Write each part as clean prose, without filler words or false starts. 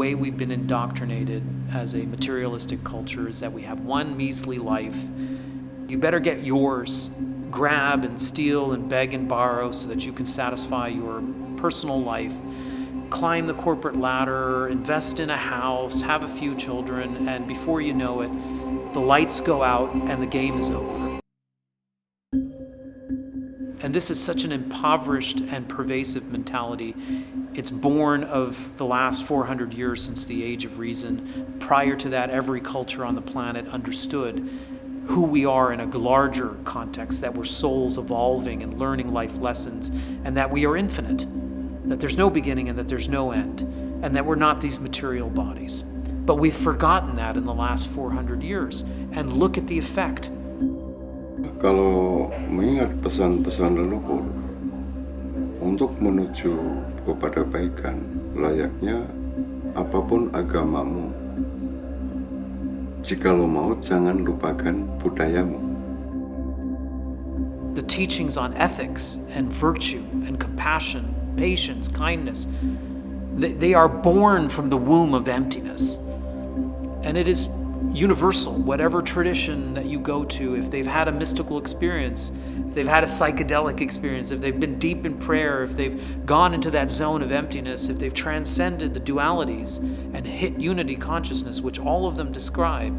way we've been indoctrinated as a materialistic culture is that we have one measly life. You better get yours, grab and steal and beg and borrow so that you can satisfy your personal life, climb the corporate ladder, invest in a house, have a few children, and before you know it, the lights go out and the game is over. And this is such an impoverished and pervasive mentality. It's born of the last 400 years since the age of reason. Prior to that, every culture on the planet understood who we are in a larger context, that we're souls evolving and learning life lessons, and that we are infinite, that there's no beginning and that there's no end, and that we're not these material bodies. But we've forgotten that in the last 400 years, and look at the effect. Kalau mengingat pesan-pesan leluhur untuk menuju kepada kebaikan, layaknya apapun agamamu, jikalau mau jangan lupakan budayamu. The teachings on ethics and virtue and compassion, patience, kindness, they are born from the womb of emptiness. And it is universal, whatever tradition that you go to, if they've had a mystical experience, if they've had a psychedelic experience, if they've been deep in prayer, if they've gone into that zone of emptiness, if they've transcended the dualities and hit unity consciousness, which all of them describe,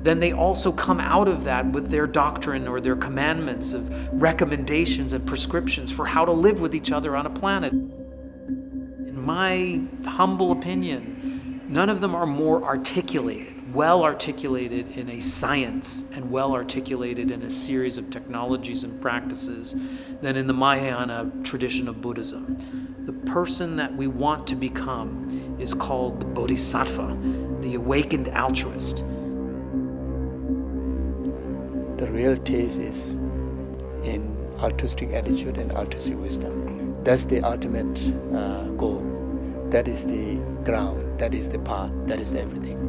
then they also come out of that with their doctrine or their commandments of recommendations and prescriptions for how to live with each other on a planet. In my humble opinion, none of them are more articulated, well articulated in a science and well articulated in a series of technologies and practices than in the Mahayana tradition of Buddhism. The person that we want to become is called the Bodhisattva, the awakened altruist. The real taste is in altruistic attitude and altruistic wisdom. That's the ultimate goal. That is the ground, that is the path, that is everything.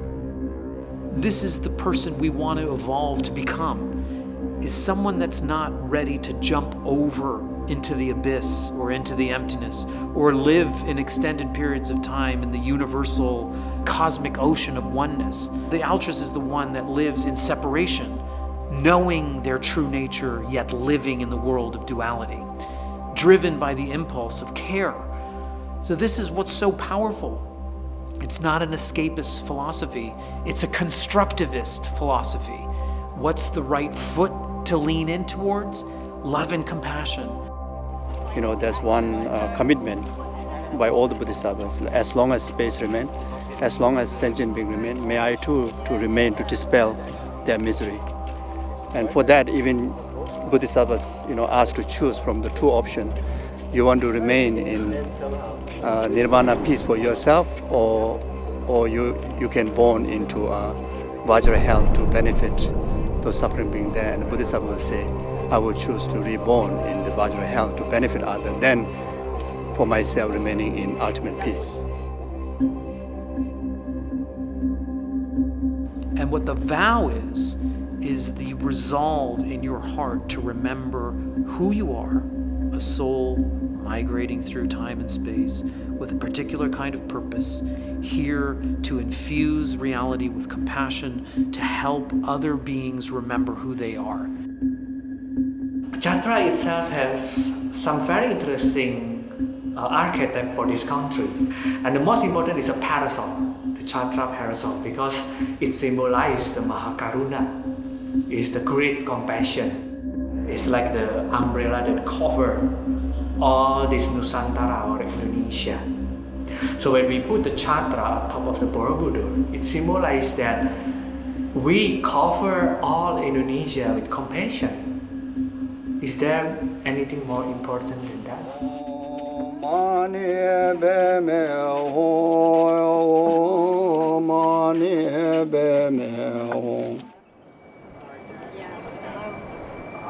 This is the person we want to evolve to become, is someone that's not ready to jump over into the abyss or into the emptiness or live in extended periods of time in the universal cosmic ocean of oneness. The altruist is the one that lives in separation, knowing their true nature, yet living in the world of duality, driven by the impulse of care. So this is what's so powerful. It's not an escapist philosophy, it's a constructivist philosophy. What's the right foot to lean in towards? Love and compassion. You know, there's one commitment by all the Bodhisattvas. As long as space remains, as long as sentient being remain, may I too to remain to dispel their misery. And for that, even Bodhisattvas, asked to choose from the two options. You want to remain in nirvana peace for yourself, or you can born into Vajra hell to benefit those suffering being there. And the Bodhisattva will say, I will choose to reborn in the Vajra hell to benefit others than for myself remaining in ultimate peace. And what the vow is the resolve in your heart to remember who you are, a soul migrating through time and space with a particular kind of purpose, here to infuse reality with compassion, to help other beings remember who they are. Chatra itself has some very interesting archetype for this country. And the most important is a parasol, the Chatra parasol, because it symbolizes the Mahakaruna. It's the great compassion. It's like the umbrella that covers all this Nusantara or Indonesia. So when we put the Chatra on top of the Borobudur, it symbolizes that we cover all Indonesia with compassion. Is there anything more important than that?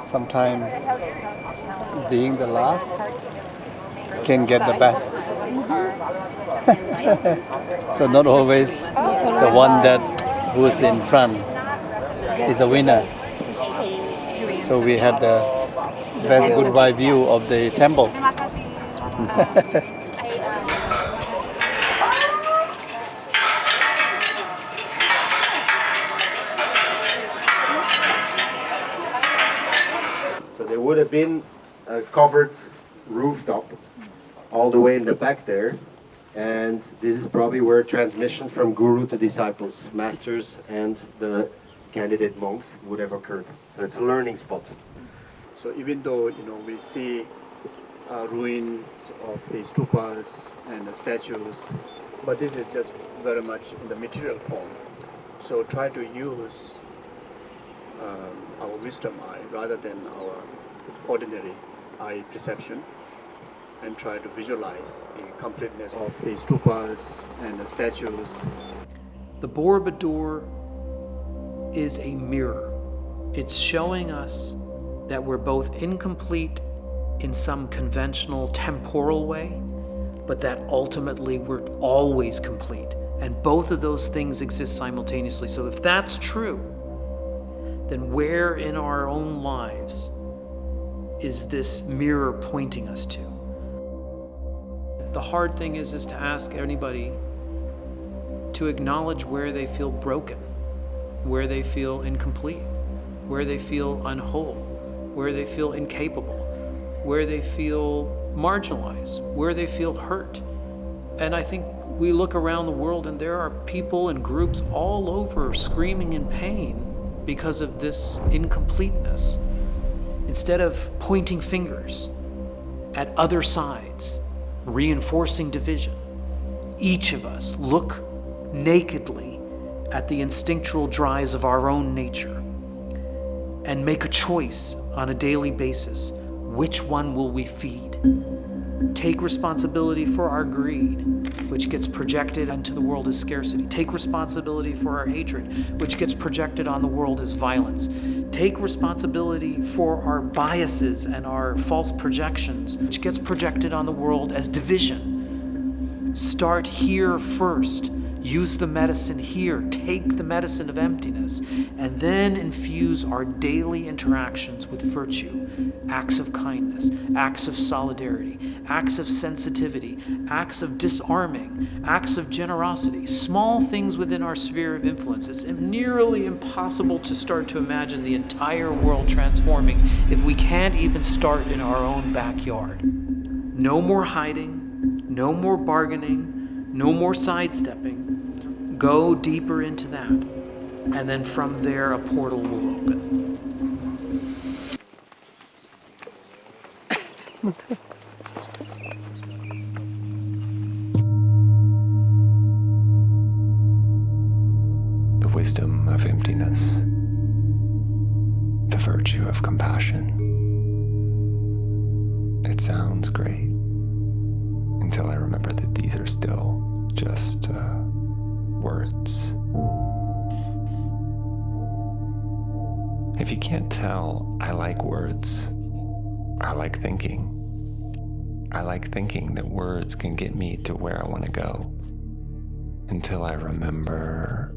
Sometimes being the last can get the best. So not always the one who's in front is the winner. So we had the best goodbye view of the temple. there would have been a covered rooftop all the way in the back there. And this is probably where transmission from guru to disciples, masters, and the candidate monks would have occurred. So it's a learning spot. So even though we see ruins of the stupas and the statues, but this is just very much in the material form. So try to use our wisdom eye rather than our ordinary eye perception, and try to visualize the completeness of the stupas and the statues. The Borobudur is a mirror. It's showing us that we're both incomplete in some conventional temporal way, but that ultimately we're always complete. And both of those things exist simultaneously. So if that's true, then where in our own lives is this mirror pointing us to? The hard thing is to ask anybody to acknowledge where they feel broken, where they feel incomplete, where they feel unwhole, where they feel incapable, where they feel marginalized, where they feel hurt. And I think we look around the world and there are people and groups all over screaming in pain because of this incompleteness. Instead of pointing fingers at other sides, reinforcing division, each of us look nakedly at the instinctual drives of our own nature and make a choice on a daily basis. Which one will we feed? Take responsibility for our greed, which gets projected into the world as scarcity. Take responsibility for our hatred, which gets projected on the world as violence. Take responsibility for our biases and our false projections, which gets projected on the world as division. Start here first. Use the medicine here. Take the medicine of emptiness, and then infuse our daily interactions with virtue, acts of kindness, acts of solidarity, acts of sensitivity, acts of disarming, acts of generosity, small things within our sphere of influence. It's nearly impossible to start to imagine the entire world transforming if we can't even start in our own backyard. No more hiding, no more bargaining, no more sidestepping. Go deeper into that, and then from there a portal will open. The wisdom of emptiness, the virtue of compassion. It sounds great until I remember that these are still just words. If you can't tell, I like words. I like thinking. I like thinking that words can get me to where I want to go. Until I remember